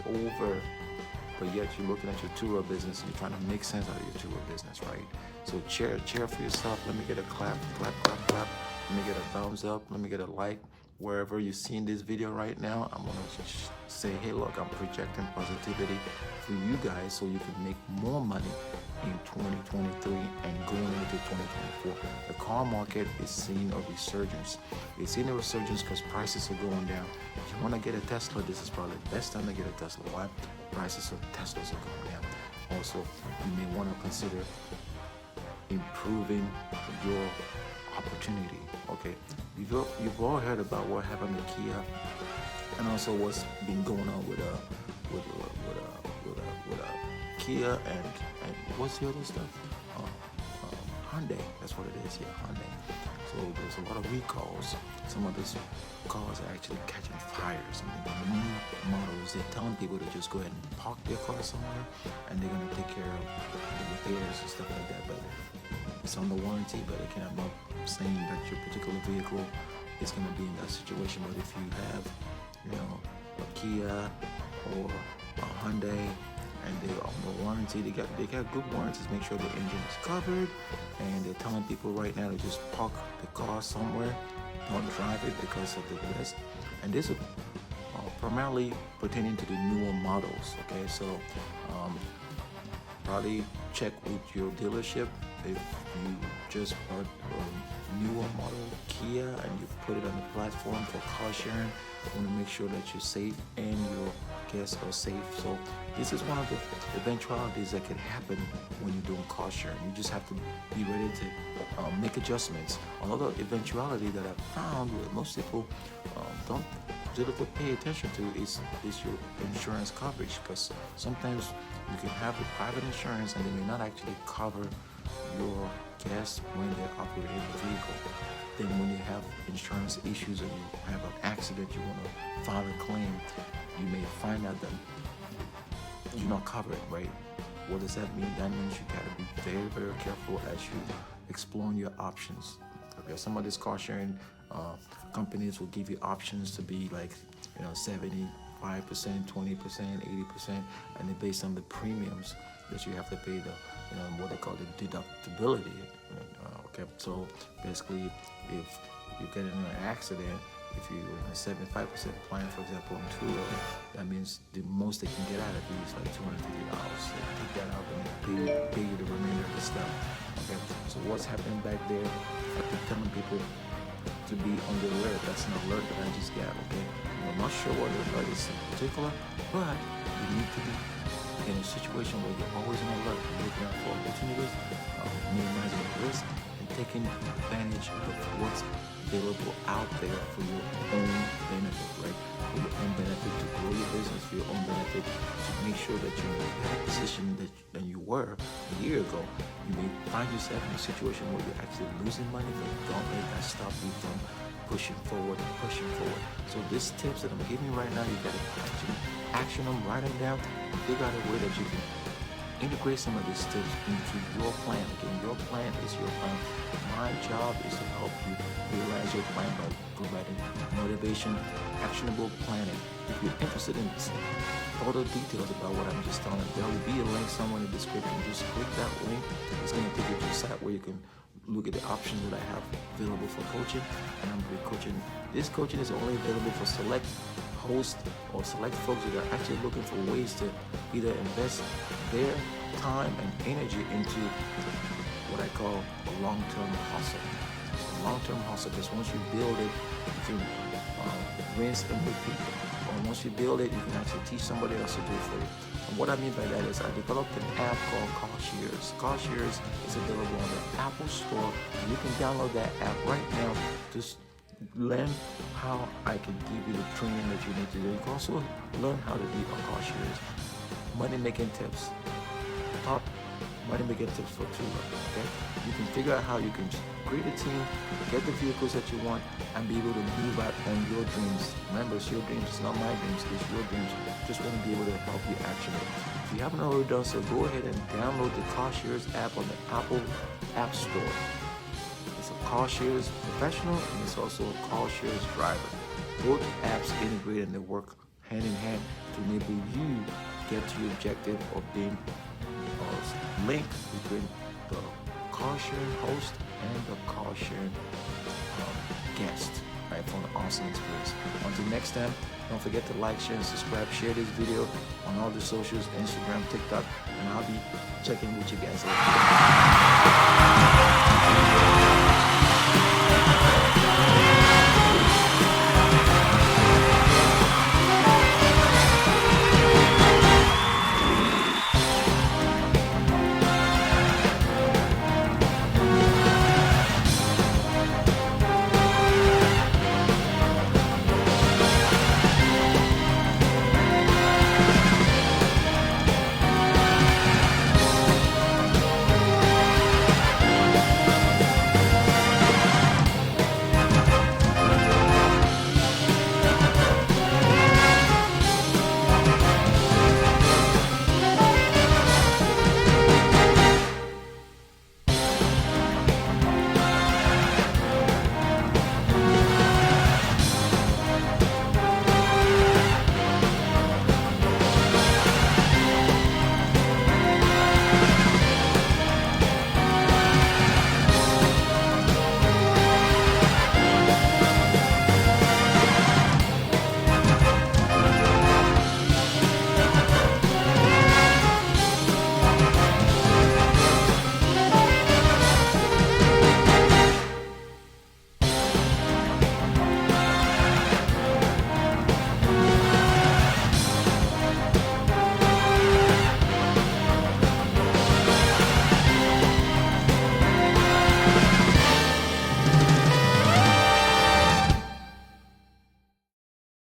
is over, but yet you're looking at your tour business and you're trying to make sense out of your tour business, right? So cheer for yourself. Let me get a clap, clap, clap, clap. Let me get a thumbs up. Let me get a like. Wherever you're seeing this video right now, I'm gonna just say, hey, look, I'm projecting positivity for you guys so you can make more money in 2023 and going into 2024. The car market is seeing a resurgence. It's seeing a resurgence because prices are going down. If you want to get a Tesla, this is probably the best time to get a Tesla. Why? Prices of Teslas are going down. Also, you may want to consider improving your opportunity. Okay, you've all heard about what happened to Kia, and also what's been going on with Kia and what's the other stuff? Hyundai. That's what it is. Yeah, Hyundai. So there's a lot of recalls. Some of these cars are actually catching fires. I mean, the new models, they're telling people to just go ahead and park their car somewhere, and they're gonna take care of the repairs and stuff like that. But it's under warranty, but it cannot be saying that your particular vehicle is gonna be in that situation. But if you have, a Kia or a Hyundai, and they're on the warranty, they got good warranties. Make sure the engine is covered, and they're telling people right now to just park the car somewhere, don't drive it because of the risk. And this is primarily pertaining to the newer models. Okay, so probably check with your dealership if you just bought a newer model Kia and you put it on the platform for car sharing. You want to make sure that you're safe and your guests are safe. So this is one of the eventualities that can happen when you're doing car sharing. You just have to be ready to make adjustments. Another eventuality that I've found where most people don't really pay attention to is your insurance coverage, because sometimes you can have a private insurance and they may not actually cover your guests when they're operating the vehicle. Then when you have insurance issues and you have an accident, you want to file a claim, you may find out that you're not covered, right? What does that mean? That means you got to be very, very careful as you exploring your options. Okay, some of these car sharing companies will give you options to be like, 75%, 20%, 80%, and then based on the premiums that you have to pay, what they call the deductibility. Okay, so basically, if you get in an accident, if you're in a 75% plan, for example, on two-wheel, that means the most they can get out of you is like $250. So take that out and pay you the remainder of the stuff. Okay, so what's happening back there? I keep telling people to be on the alert. That's an alert that I just got. Okay, I'm not sure what the alert is in particular, but you need to be in a situation where you're always on alert, looking out for opportunities, minimizing risk, and taking advantage of what's available out there for your own benefit, right? For your own benefit to grow your business, for your own benefit to make sure that you're in a better position than you were a year ago. You may find yourself in a situation where you're actually losing money, but don't let that stop you from pushing forward and pushing forward. So these tips that I'm giving you right now, you gotta actually action them, write them down, and figure out a way that you can integrate some of these tips into your plan. Again, your plan is your plan. My job is to help you realize your plan by providing motivation, actionable planning. If you're interested in further details about what I'm just telling you, there will be a link somewhere in the description. Just click that link. It's going to take you to a site where you can look at the options that I have available for coaching. And I'm doing coaching. This coaching is only available for select hosts or select folks that are actually looking for ways to either invest their time and energy into what I call a long-term hustle. Long-term hustle, because once you build it, you can rinse and repeat. Or once you build it, you can actually teach somebody else to do it for you. And what I mean by that is I developed an app called CarShares. CarShares is available on the Apple Store. You can download that app right now to learn how I can give you the training that you need to do. You can also learn how to be on CarShares. Money making tips. Top money making tips for two-wheeler. Okay, you can figure out how you can create a team, get the vehicles that you want, and be able to move out on your dreams. Remember, it's your dreams. It's not my dreams. It's your dreams. Just want to be able to help you action it. If you haven't already done so, go ahead and download the CarShares app on the Apple App Store. It's a CarShares Professional and it's also a CarShares Driver. Both apps integrate and they work hand in hand to enable you get to your objective of being a link between the car sharing host and the car sharing guest, right, for an awesome experience. Until next time, don't forget to like, share, and subscribe. Share this video on all the socials, Instagram, TikTok, and I'll be checking with you guys later.